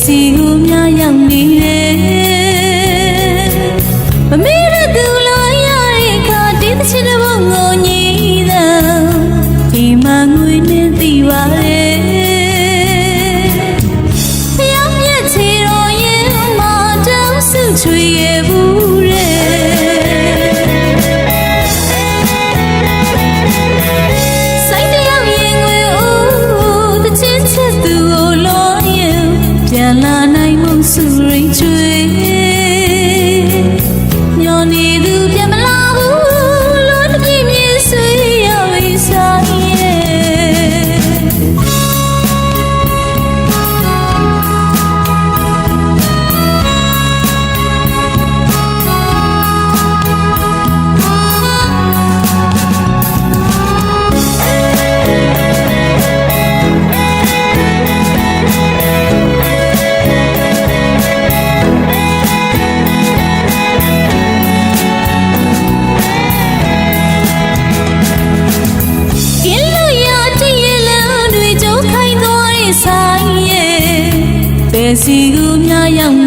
စီကိုများရောက်နေတယ်မမေ့တဲ့သူလိုရတဲ့ခါဒီတစ်ချက်တစ်ပုံကိုညီးတယ်ဒီမှာငွေနဲ့သိပါတယ်ဖျောင်းမြက်ချီတော်ရင်မတောင်းစုချွေရဲ့ဘူးလာနိုင်မှုစုရိမ်ချွေညောနေသူပြန်မလာဘူးလို့တပြည့်မြင်ဆွေးရောက်ပြီးစားရဲ့ဆိုင်ရဲ့ဘယ်စီကူများရောက်